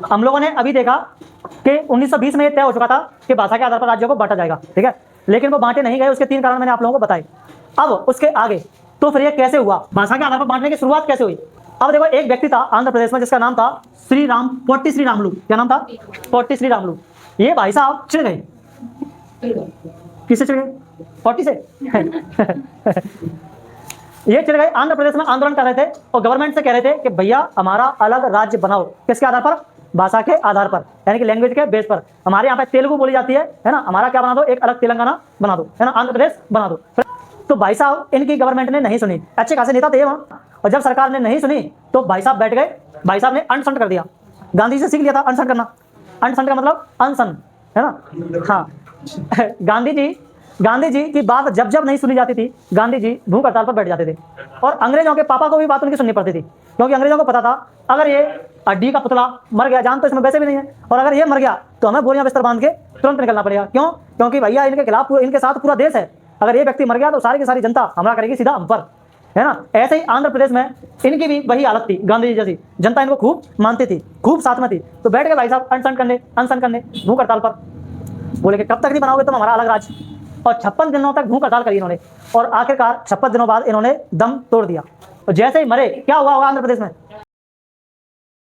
हम लोगों ने अभी देखा कि 1920 में तय हो चुका था कि भाषा के आधार पर राज्यों को बांटा जाएगा, ठीक है, लेकिन वो बांटे नहीं गए। उसके 3 कारण मैंने आप लोगों को बताए। अब उसके आगे तो फिर ये कैसे हुआ, भाषा के आधार पर बांटने की शुरुआत कैसे हुई? अब देखो, एक व्यक्ति था आंध्र प्रदेश में जिसका नाम था पोट्टी श्री रामुलु। क्या नाम था? पोट्टी श्री रामुलु। ये भाई साहब चिढ़ गए। किससे चिढ़ गए? पोट्टी से। ये चिढ़ गए, आंध्र प्रदेश में आंदोलन कर रहे थे और गवर्नमेंट से कह रहे थे कि भैया हमारा अलग राज्य बनाओ। किसके आधार पर? भाषा के आधार पर, यानी कि लैंग्वेज के बेस पर। हमारे यहाँ पे तेलुगु बोली जाती है ना, हमारा क्या बना दो, एक अलग तेलंगाना बना दो, है ना, आंध्र प्रदेश बना दो। तो भाई साहब इनकी गवर्नमेंट ने नहीं सुनी। अच्छे खासे नेता थे वहाँ, और जब सरकार ने नहीं सुनी तो भाई साहब बैठ गए। भाई साहब ने अनशन कर दिया। गांधी से सीख लिया था अनशन करना। अनशन का मतलब अनशन, है ना। हाँ, गांधी जी की बात जब जब नहीं सुनी जाती थी, गांधी जी भूख हड़ताल पर बैठ जाते थे। और अंग्रेजों के पापा को भी बात उनकी सुननी पड़ती थी, क्योंकि अंग्रेजों को पता था अगर ये हड्डी का पुतला मर गया, जान तो इसमें वैसे भी नहीं है, और अगर ये मर गया तो हमें बोरियां बिस्तर बांध के तुरंत निकलना पड़ेगा। क्यों? क्योंकि भैया इनके खिलाफ, इनके साथ पूरा देश है। अगर ये व्यक्ति मर गया तो सारी की सारी जनता हमला करेगी सीधा हम पर, है ना। ऐसे ही आंध्र प्रदेश में इनकी भी वही हालत थी, गांधी जी जैसी। जनता इनको खूब मानती थी, खूब साथ में थी। तो बैठ गए भाई साहब अनशन करने भूख हड़ताल पर। बोले कि कब तक नहीं बनाओगे तुम हमारा अलग राज्य? और 56 दिनों तक भूख हड़ताल करी इन्होंने, और आखिरकार 56 दिनों बाद इन्होंने दम तोड़ दिया। और जैसे ही मरे, क्या हुआ होगा आंध्र प्रदेश में?